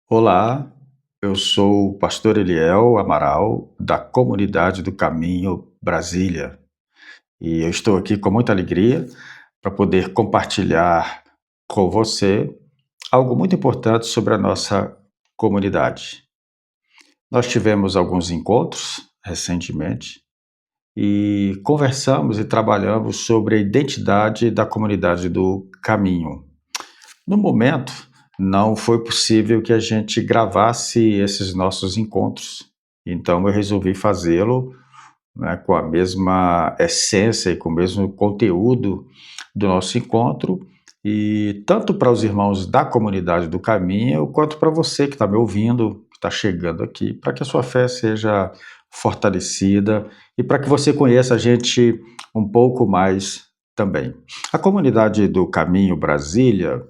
Olá, eu sou o pastor Eliel Amaral, da Comunidade do Caminho Brasília, e eu estou aqui com muita alegria para poder compartilhar com você algo muito importante sobre a nossa comunidade. Nós tivemos alguns encontros recentemente e conversamos e trabalhamos sobre a identidade da comunidade do Caminho. No momento, não foi possível que a gente gravasse esses nossos encontros, então eu resolvi fazê-lo, né, com a mesma essência e com o mesmo conteúdo do nosso encontro, e tanto para os irmãos da comunidade do caminho, quanto para você que está me ouvindo, que está chegando aqui, para que a sua fé seja fortalecida e para que você conheça a gente um pouco mais também. A comunidade do Caminho Brasília,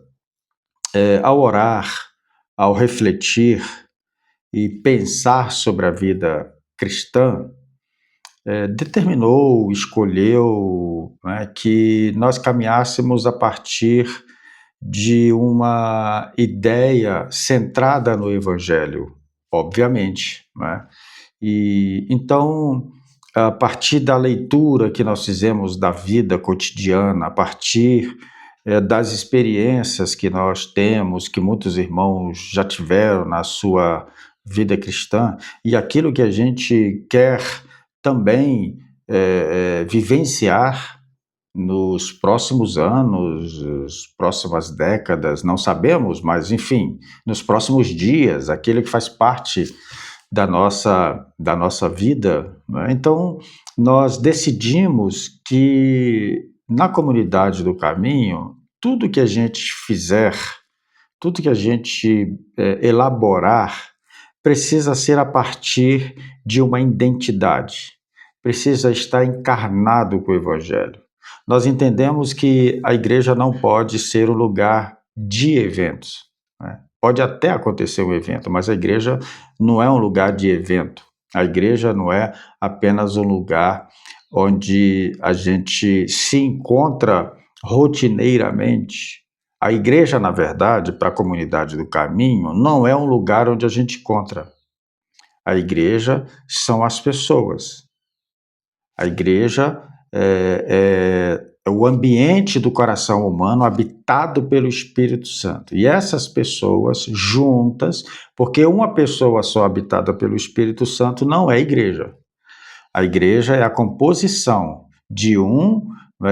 ao orar, ao refletir e pensar sobre a vida cristã, determinou, escolheu, né, que nós caminhássemos a partir de uma ideia centrada no Evangelho, obviamente, né? E então, a partir da leitura que nós fizemos da vida cotidiana, a partir das experiências que nós temos, que muitos irmãos já tiveram na sua vida cristã, e aquilo que a gente quer também vivenciar nos próximos anos, as próximas décadas, não sabemos, mas enfim, nos próximos dias, aquilo que faz parte da nossa vida, né? Então, nós decidimos que na comunidade do caminho, tudo que a gente fizer, tudo que a gente elaborar, precisa ser a partir de uma identidade, precisa estar encarnado com o Evangelho. Nós entendemos que a igreja não pode ser um lugar de eventos, né? Pode até acontecer um evento, mas a igreja não é um lugar de evento. A igreja não é apenas um lugar onde a gente se encontra rotineiramente. A igreja, na verdade, para a comunidade do caminho, não é um lugar onde a gente encontra. A igreja são as pessoas. A igreja é o ambiente do coração humano habitado pelo Espírito Santo. E essas pessoas juntas, porque uma pessoa só habitada pelo Espírito Santo não é igreja. A igreja é a composição de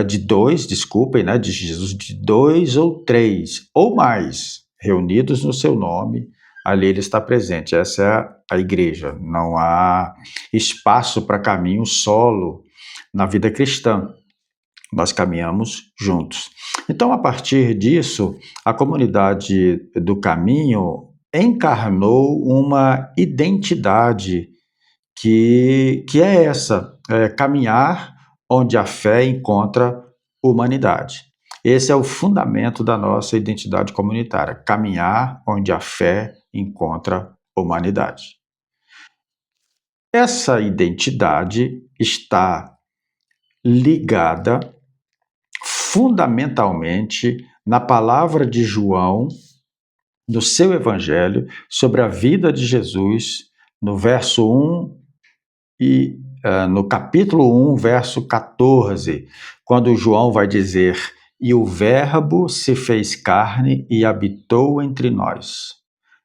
de dois, desculpem, né, de Jesus, de dois ou três, ou mais, reunidos no seu nome, ali ele está presente. Essa é a igreja. Não há espaço para caminho solo na vida cristã. Nós caminhamos juntos. Então, a partir disso, a comunidade do caminho encarnou uma identidade que é essa, caminhar onde a fé encontra humanidade. Esse é o fundamento da nossa identidade comunitária, caminhar onde a fé encontra humanidade. Essa identidade está ligada fundamentalmente na palavra de João, no seu evangelho, sobre a vida de Jesus, no verso 1 e no capítulo 1, verso 14, quando João vai dizer: "E o Verbo se fez carne e habitou entre nós,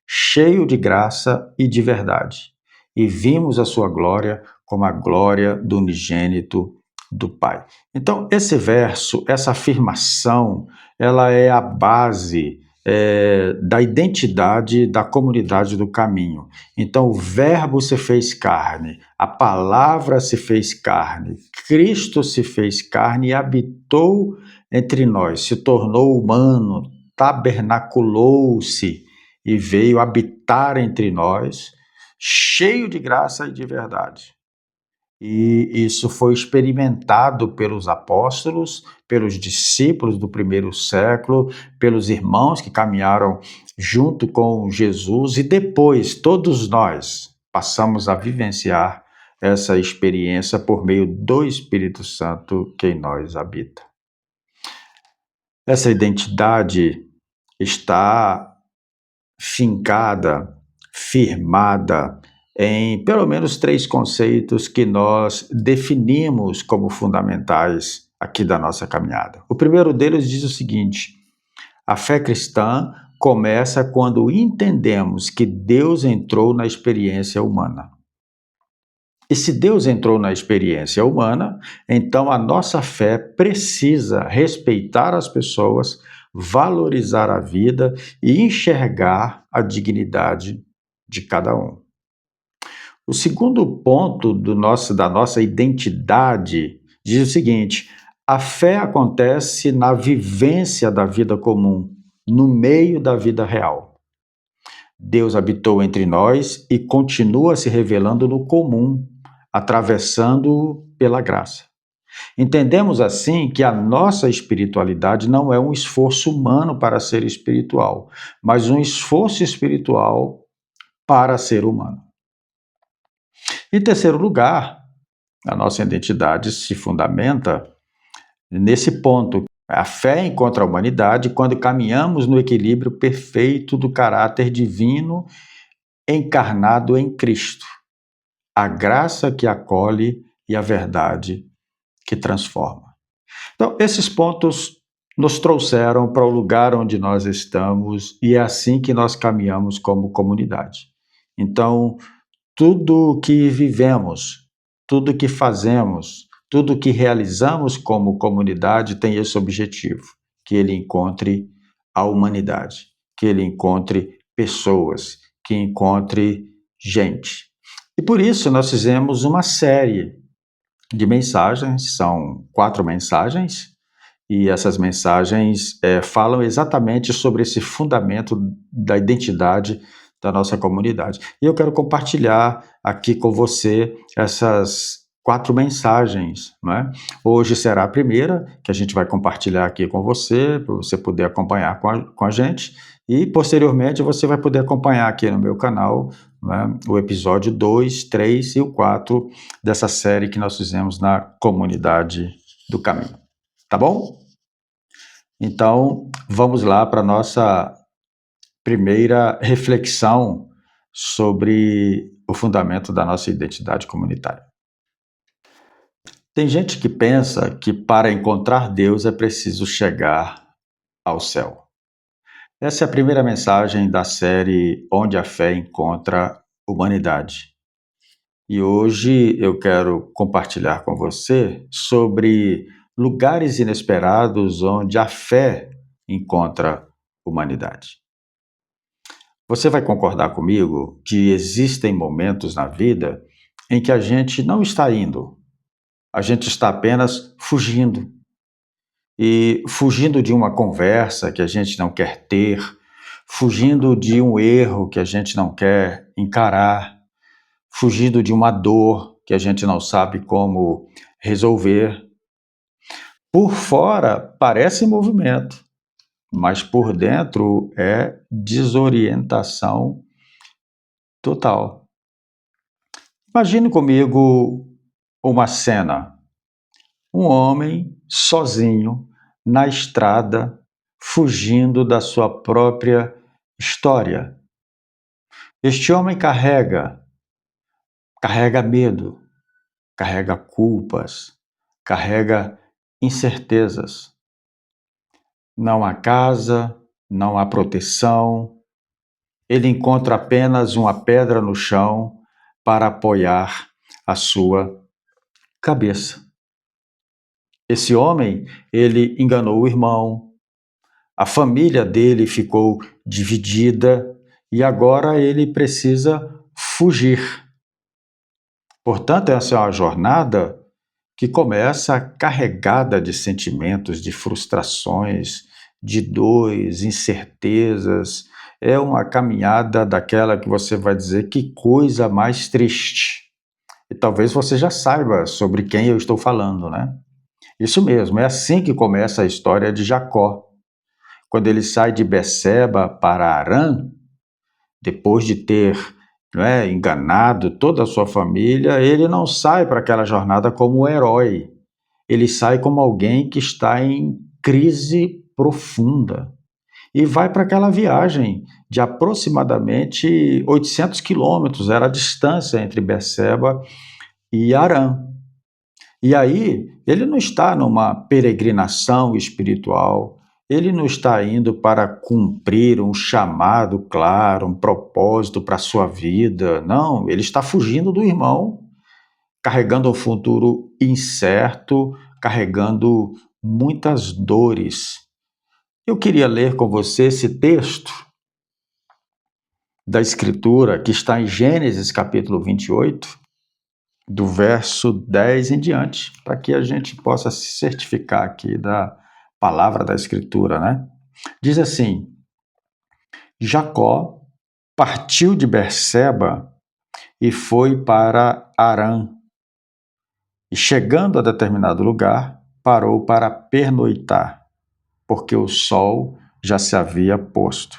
cheio de graça e de verdade, e vimos a sua glória como a glória do unigênito do Pai." Então, esse verso, essa afirmação, ela é a base da identidade da comunidade do caminho. Então, o Verbo se fez carne, a palavra se fez carne, Cristo se fez carne e habitou entre nós, se tornou humano, tabernaculou-se e veio habitar entre nós, cheio de graça e de verdade. E isso foi experimentado pelos apóstolos, pelos discípulos do primeiro século, pelos irmãos que caminharam junto com Jesus, e depois todos nós passamos a vivenciar essa experiência por meio do Espírito Santo que em nós habita. Essa identidade está fincada, firmada em pelo menos três conceitos que nós definimos como fundamentais aqui da nossa caminhada. O primeiro deles diz o seguinte: a fé cristã começa quando entendemos que Deus entrou na experiência humana. E se Deus entrou na experiência humana, então a nossa fé precisa respeitar as pessoas, valorizar a vida e enxergar a dignidade de cada um. O segundo ponto da nossa identidade diz o seguinte: a fé acontece na vivência da vida comum, no meio da vida real. Deus habitou entre nós e continua se revelando no comum, atravessando pela graça. Entendemos assim que a nossa espiritualidade não é um esforço humano para ser espiritual, mas um esforço espiritual para ser humano. Em terceiro lugar, a nossa identidade se fundamenta nesse ponto. A fé encontra a humanidade quando caminhamos no equilíbrio perfeito do caráter divino encarnado em Cristo, a graça que acolhe e a verdade que transforma. Então, esses pontos nos trouxeram para o lugar onde nós estamos e é assim que nós caminhamos como comunidade. Então, tudo que vivemos, tudo que fazemos, tudo que realizamos como comunidade tem esse objetivo, que ele encontre a humanidade, que ele encontre pessoas, que encontre gente. E por isso nós fizemos uma série de mensagens, são 4 mensagens, e essas mensagens falam exatamente sobre esse fundamento da identidade da nossa comunidade. E eu quero compartilhar aqui com você essas 4 mensagens, né? Hoje será a primeira, que a gente vai compartilhar aqui com você, para você poder acompanhar com a gente, e posteriormente você vai poder acompanhar aqui no meu canal, né, o episódio 2, 3 e o 4 dessa série que nós fizemos na Comunidade do Caminho. Tá bom? Então, vamos lá para a nossa primeira reflexão sobre o fundamento da nossa identidade comunitária. Tem gente que pensa que para encontrar Deus é preciso chegar ao céu. Essa é a primeira mensagem da série Onde a Fé Encontra Humanidade. E hoje eu quero compartilhar com você sobre lugares inesperados onde a fé encontra humanidade. Você vai concordar comigo que existem momentos na vida em que a gente não está indo, a gente está apenas fugindo. E fugindo de uma conversa que a gente não quer ter, fugindo de um erro que a gente não quer encarar, fugindo de uma dor que a gente não sabe como resolver. Por fora parece movimento, mas por dentro é desorientação total. Imagine comigo uma cena: um homem sozinho na estrada, fugindo da sua própria história. Este homem carrega medo, carrega culpas, carrega incertezas. Não há casa, não há proteção. Ele encontra apenas uma pedra no chão para apoiar a sua cabeça. Esse homem, ele enganou o irmão, a família dele ficou dividida e agora ele precisa fugir. Portanto, essa é uma jornada que começa carregada de sentimentos, de frustrações, de dores, incertezas. É uma caminhada daquela que você vai dizer que coisa mais triste. E talvez você já saiba sobre quem eu estou falando, né? Isso mesmo, é assim que começa a história de Jacó. Quando ele sai de Beceba para Harã, depois de ter enganado toda a sua família, ele não sai para aquela jornada como um herói. Ele sai como alguém que está em crise profunda. e vai para aquela viagem de aproximadamente 800 quilômetros, era a distância entre Berseba e Harã. E aí, ele não está numa peregrinação espiritual, ele não está indo para cumprir um chamado claro, um propósito para a sua vida. Não, ele está fugindo do irmão, carregando um futuro incerto, carregando muitas dores. Eu queria ler com você esse texto da Escritura que está em Gênesis capítulo 28, do verso 10 em diante, para que a gente possa se certificar aqui da palavra da Escritura, né? Diz assim: Jacó partiu de Berseba e foi para Harã, e chegando a determinado lugar, parou para pernoitar, porque o sol já se havia posto.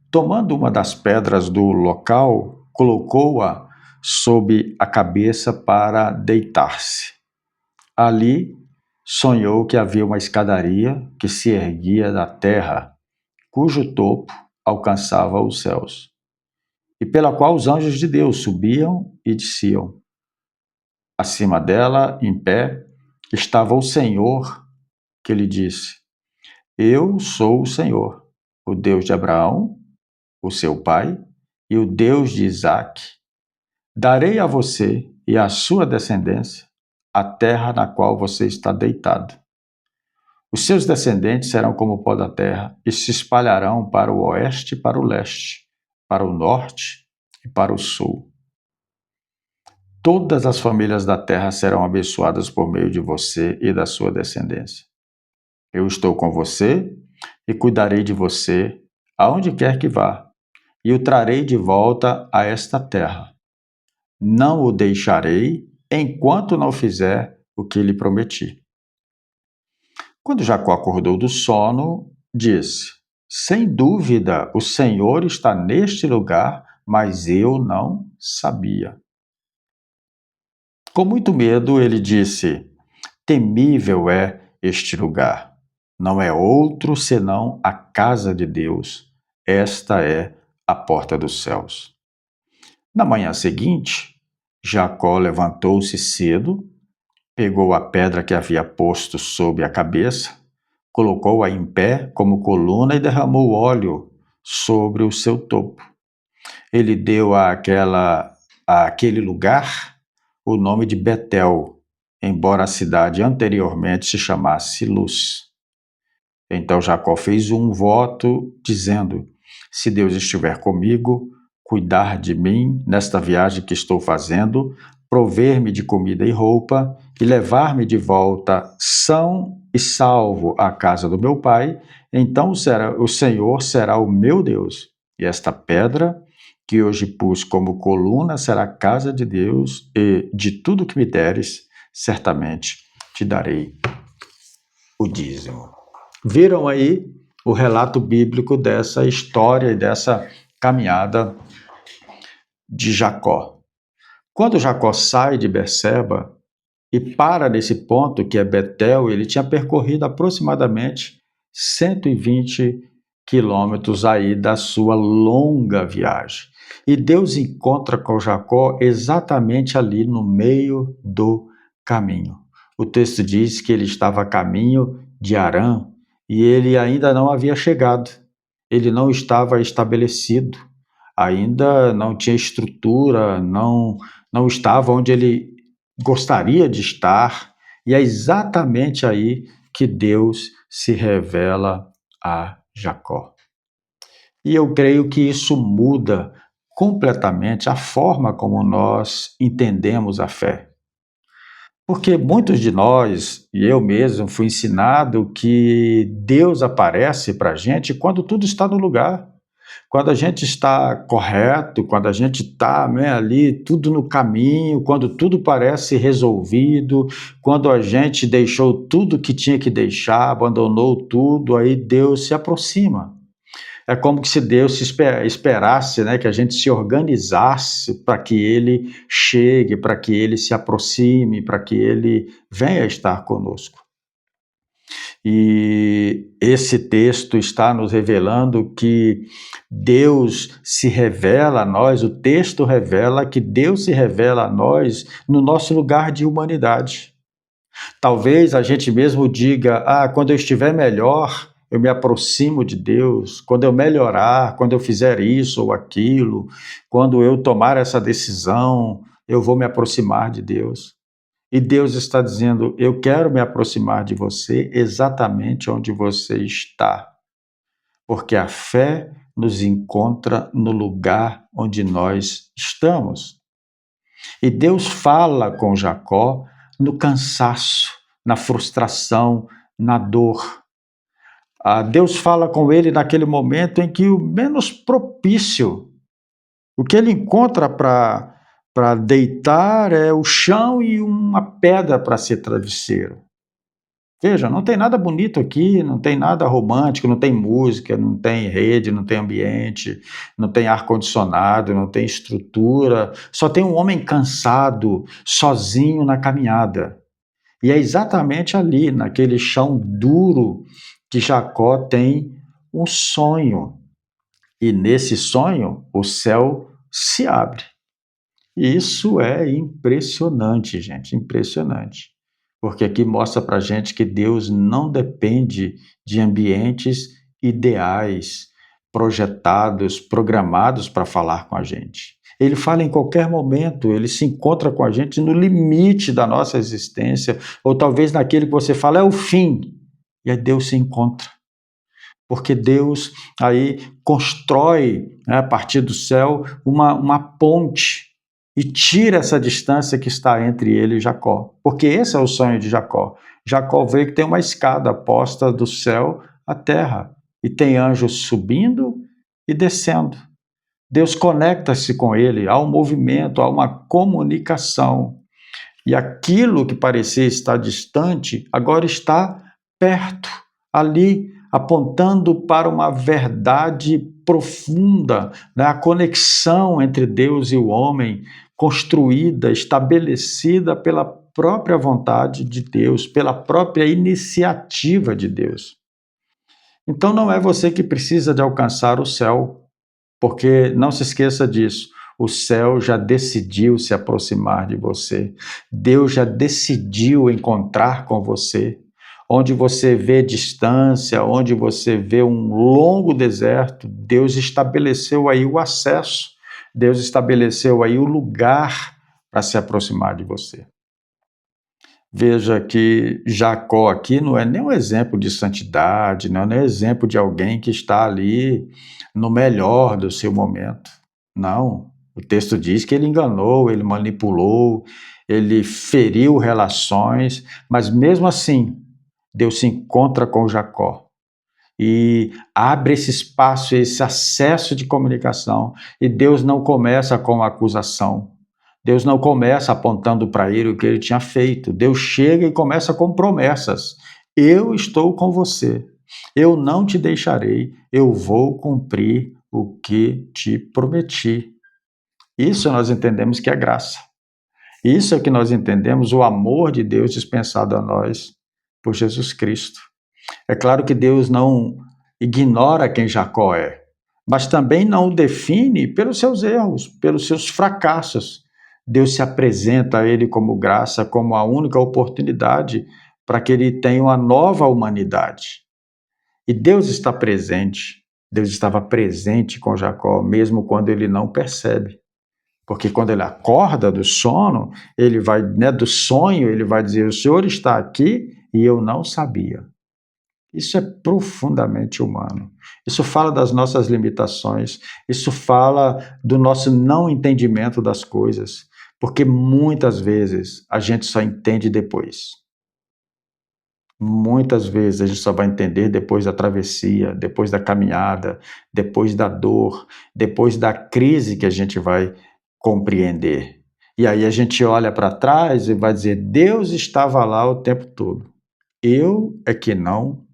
Tomando uma das pedras do local, colocou-a sob a cabeça para deitar-se. Ali sonhou que havia uma escadaria que se erguia da terra, cujo topo alcançava os céus, e pela qual os anjos de Deus subiam e desciam. Acima dela, em pé, estava o Senhor, que lhe disse: Eu sou o Senhor, o Deus de Abraão, o seu pai, e o Deus de Isaque. Darei a você e à sua descendência a terra na qual você está deitado. Os seus descendentes serão como o pó da terra e se espalharão para o oeste e para o leste, para o norte e para o sul. Todas as famílias da terra serão abençoadas por meio de você e da sua descendência. Eu estou com você e cuidarei de você aonde quer que vá, e o trarei de volta a esta terra. Não o deixarei enquanto não fizer o que lhe prometi. Quando Jacó acordou do sono, disse: Sem dúvida, o Senhor está neste lugar, mas eu não sabia. Com muito medo, ele disse: Temível é este lugar. Não é outro senão a casa de Deus. Esta é a porta dos céus. Na manhã seguinte, Jacó levantou-se cedo, pegou a pedra que havia posto sob a cabeça, colocou-a em pé como coluna e derramou óleo sobre o seu topo. Ele deu àquele lugar o nome de Betel, embora a cidade anteriormente se chamasse Luz. Então Jacó fez um voto dizendo: Se Deus estiver comigo, cuidar de mim nesta viagem que estou fazendo, prover-me de comida e roupa e levar-me de volta são e salvo à casa do meu pai, então o Senhor será o meu Deus. E esta pedra que hoje pus como coluna será a casa de Deus, e de tudo que me deres, certamente te darei o dízimo. Viram aí o relato bíblico dessa história e dessa caminhada de Jacó. Quando Jacó sai de Berseba e para nesse ponto que é Betel, ele tinha percorrido aproximadamente 120 quilômetros aí da sua longa viagem. E Deus encontra com Jacó exatamente ali no meio do caminho. O texto diz que ele estava a caminho de Harã e ele ainda não havia chegado. Ele não estava estabelecido, ainda não tinha estrutura, não estava onde ele gostaria de estar, e é exatamente aí que Deus se revela a Jacó. E eu creio que isso muda completamente a forma como nós entendemos a fé. Porque muitos de nós, e eu mesmo, fui ensinado que Deus aparece para a gente quando tudo está no lugar. Quando a gente está correto, quando a gente está, né, ali tudo no caminho, quando tudo parece resolvido, quando a gente deixou tudo que tinha que deixar, abandonou tudo, aí Deus se aproxima. É como se Deus se esperasse, né, que a gente se organizasse para que Ele chegue, para que Ele se aproxime, para que Ele venha estar conosco. E esse texto está nos revelando que Deus se revela a nós, o texto revela que Deus se revela a nós no nosso lugar de humanidade. Talvez a gente mesmo diga: quando eu estiver melhor, eu me aproximo de Deus, quando eu melhorar, quando eu fizer isso ou aquilo, quando eu tomar essa decisão, eu vou me aproximar de Deus. E Deus está dizendo: eu quero me aproximar de você exatamente onde você está, porque a fé nos encontra no lugar onde nós estamos. E Deus fala com Jacó no cansaço, na frustração, na dor. Deus fala com ele naquele momento em que o menos propício, o que ele encontra para deitar é o chão e uma pedra para ser travesseiro. Veja, não tem nada bonito aqui, não tem nada romântico, não tem música, não tem rede, não tem ambiente, não tem ar-condicionado, não tem estrutura, só tem um homem cansado, sozinho na caminhada. E é exatamente ali, naquele chão duro, que Jacó tem um sonho. E nesse sonho, o céu se abre. E isso é impressionante, gente, impressionante. Porque aqui mostra para a gente que Deus não depende de ambientes ideais, projetados, programados para falar com a gente. Ele fala em qualquer momento, ele se encontra com a gente no limite da nossa existência, ou talvez naquele que você fala é o fim, e aí Deus se encontra. Porque Deus aí constrói, né, a partir do céu, uma ponte e tira essa distância que está entre ele e Jacó. Porque esse é o sonho de Jacó. Jacó vê que tem uma escada posta do céu à terra e tem anjos subindo e descendo. Deus conecta-se com ele, há um movimento, há uma comunicação. E aquilo que parecia estar distante, agora está perto, ali, apontando para uma verdade profunda, né? A conexão entre Deus e o homem, construída, estabelecida pela própria vontade de Deus, pela própria iniciativa de Deus. Então não é você que precisa de alcançar o céu, porque não se esqueça disso. O céu já decidiu se aproximar de você. Deus já decidiu encontrar com você. Onde você vê distância, onde você vê um longo deserto, Deus estabeleceu aí o acesso. Deus estabeleceu aí o lugar para se aproximar de você. Veja que Jacó aqui não é nem um exemplo de santidade, não é nem exemplo de alguém que está ali no melhor do seu momento. Não. O texto diz que ele enganou, ele manipulou, ele feriu relações, mas mesmo assim, Deus se encontra com Jacó e abre esse espaço, esse acesso de comunicação, e Deus não começa com acusação. Deus não começa apontando para ele o que ele tinha feito. Deus chega e começa com promessas. Eu estou com você. Eu não te deixarei. Eu vou cumprir o que te prometi. Isso nós entendemos que é graça. Isso é que nós entendemos o amor de Deus dispensado a nós por Jesus Cristo. É claro que Deus não ignora quem Jacó é, mas também não o define pelos seus erros, pelos seus fracassos. Deus se apresenta a ele como graça, como a única oportunidade para que ele tenha uma nova humanidade. E Deus está presente. Deus estava presente com Jacó, mesmo quando ele não percebe. Porque quando ele acorda do sono, ele vai, né, do sonho, ele vai dizer: o Senhor está aqui e eu não sabia. Isso é profundamente humano. Isso fala das nossas limitações, isso fala do nosso não entendimento das coisas, porque muitas vezes a gente só entende depois. Muitas vezes a gente só vai entender depois da travessia, depois da caminhada, depois da dor, depois da crise que a gente vai compreender. E aí a gente olha para trás e vai dizer: Deus estava lá o tempo todo. Eu é que não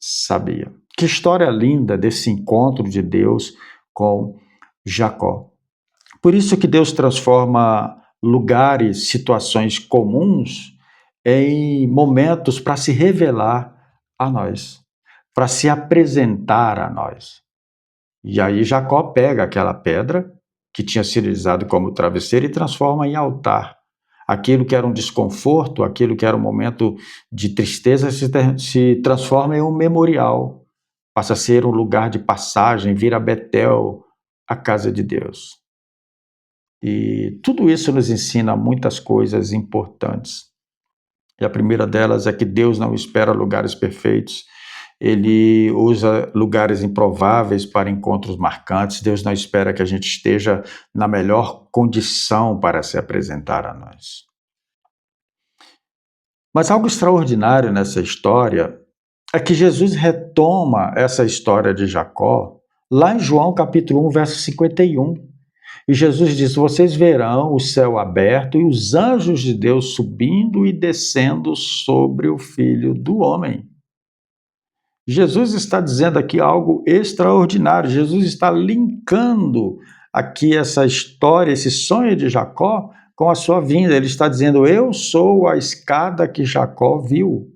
sabia. Que história linda desse encontro de Deus com Jacó. Por isso que Deus transforma lugares, situações comuns em momentos para se revelar a nós, para se apresentar a nós. E aí Jacó pega aquela pedra que tinha sido usada como travesseiro e transforma em altar. Aquilo que era um desconforto, aquilo que era um momento de tristeza, se transforma em um memorial, passa a ser um lugar de passagem, vira Betel, a casa de Deus. E tudo isso nos ensina muitas coisas importantes. E a primeira delas é que Deus não espera lugares perfeitos, ele usa lugares improváveis para encontros marcantes. Deus não espera que a gente esteja na melhor condição para se apresentar a nós. Mas algo extraordinário nessa história é que Jesus retoma essa história de Jacó lá em João capítulo 1, verso 51. E Jesus diz: vocês verão o céu aberto e os anjos de Deus subindo e descendo sobre o Filho do Homem. Jesus está dizendo aqui algo extraordinário. Jesus está linkando aqui essa história, esse sonho de Jacó, com a sua vinda. Ele está dizendo: eu sou a escada que Jacó viu.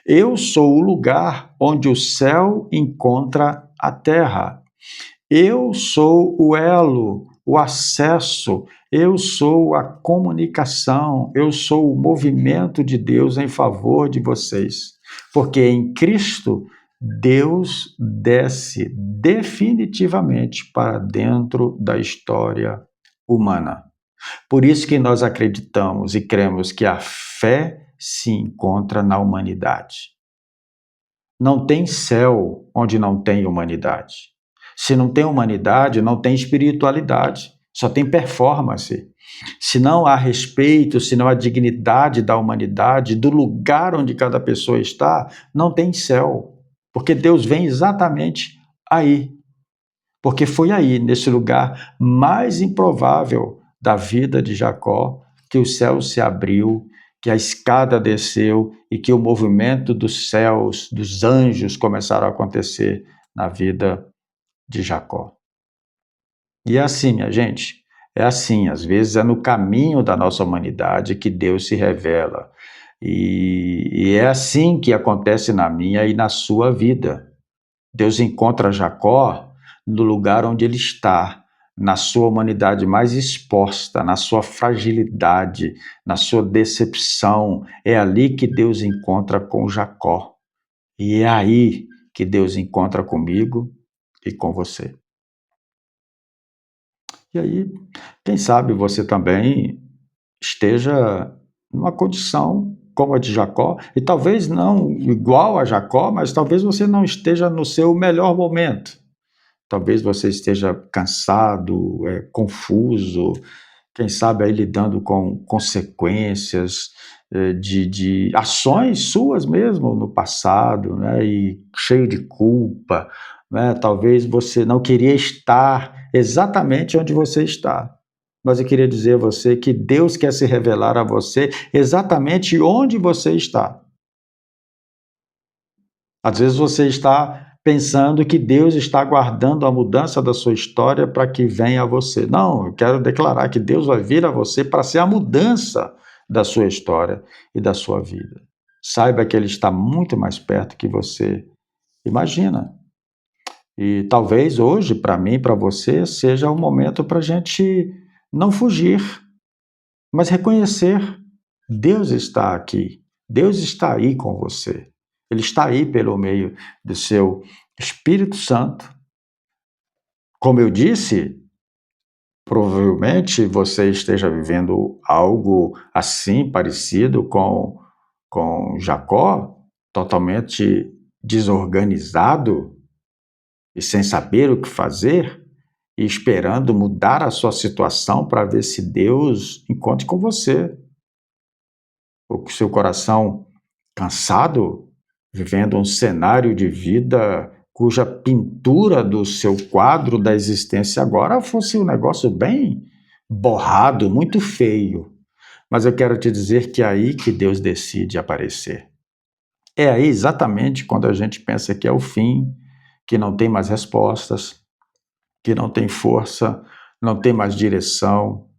Eu sou o lugar onde o céu encontra a terra. Eu sou o elo, o acesso, eu sou a comunicação, eu sou o movimento de Deus em favor de vocês. Porque em Cristo, Deus desce definitivamente para dentro da história humana. Por isso que nós acreditamos e cremos que a fé se encontra na humanidade. Não tem céu onde não tem humanidade. Se não tem humanidade, não tem espiritualidade, só tem performance. Se não há respeito, se não há dignidade da humanidade, do lugar onde cada pessoa está, não tem céu. Porque Deus vem exatamente aí. Porque foi aí, nesse lugar mais improvável da vida de Jacó, que o céu se abriu, que a escada desceu e que o movimento dos céus, dos anjos começaram a acontecer na vida de Jacó. E é assim, minha gente, é assim, às vezes é no caminho da nossa humanidade que Deus se revela. E é assim que acontece na minha e na sua vida. Deus encontra Jacó no lugar onde ele está, na sua humanidade mais exposta, na sua fragilidade, na sua decepção. É ali que Deus encontra com Jacó. E é aí que Deus encontra comigo e com você. E aí, quem sabe você também esteja numa condição como a de Jacó, e talvez não igual a Jacó, mas talvez você não esteja no seu melhor momento. Talvez você esteja cansado, confuso, quem sabe aí lidando com consequências de ações suas mesmo no passado, né, e cheio de culpa, né? Talvez você não queria estar exatamente onde você está. Mas eu queria dizer a você que Deus quer se revelar a você exatamente onde você está. Às vezes você está pensando que Deus está aguardando a mudança da sua história para que venha a você. Não, eu quero declarar que Deus vai vir a você para ser a mudança da sua história e da sua vida. Saiba que Ele está muito mais perto que você imagina. E talvez hoje, para mim, para você, seja o momento para a gente não fugir, mas reconhecer: Deus está aqui, Deus está aí com você. Ele está aí pelo meio do seu Espírito Santo. Como eu disse, provavelmente você esteja vivendo algo assim, parecido com Jacó, totalmente desorganizado e sem saber o que fazer, e esperando mudar a sua situação para ver se Deus encontre com você. Ou com seu coração cansado, vivendo um cenário de vida cuja pintura do seu quadro da existência agora fosse um negócio bem borrado, muito feio. Mas eu quero te dizer que é aí que Deus decide aparecer. É aí exatamente quando a gente pensa que é o fim, que não tem mais respostas, que não tem força, não tem mais direção,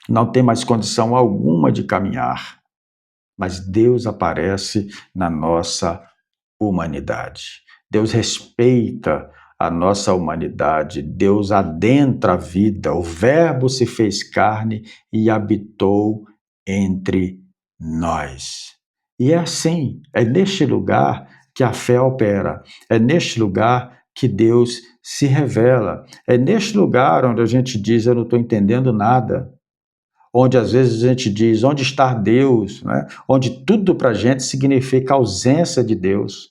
não tem mais condição alguma de caminhar. mas Deus aparece na nossa humanidade. Deus respeita a nossa humanidade, Deus adentra a vida, o Verbo se fez carne e habitou entre nós. E é assim, é neste lugar que a fé opera, é neste lugar que Deus se revela, é neste lugar onde a gente diz: eu não estou entendendo nada, onde às vezes a gente diz: onde está Deus? Né? Onde tudo para a gente significa ausência de Deus.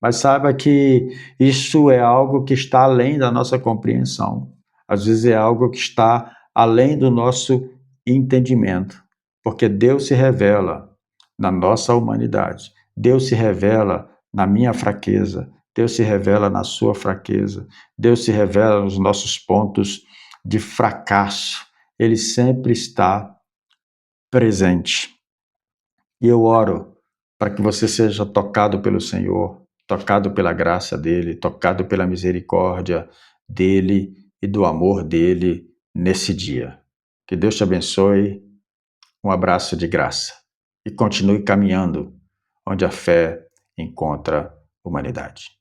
Mas saiba que isso é algo que está além da nossa compreensão. Às vezes é algo que está além do nosso entendimento, porque Deus se revela na nossa humanidade. Deus se revela na minha fraqueza. Deus se revela na sua fraqueza. Deus se revela nos nossos pontos de fracasso. Ele sempre está presente. E eu oro para que você seja tocado pelo Senhor, tocado pela graça dele, tocado pela misericórdia dele e do amor dele nesse dia. Que Deus te abençoe. Um abraço de graça e continue caminhando onde a fé encontra humanidade.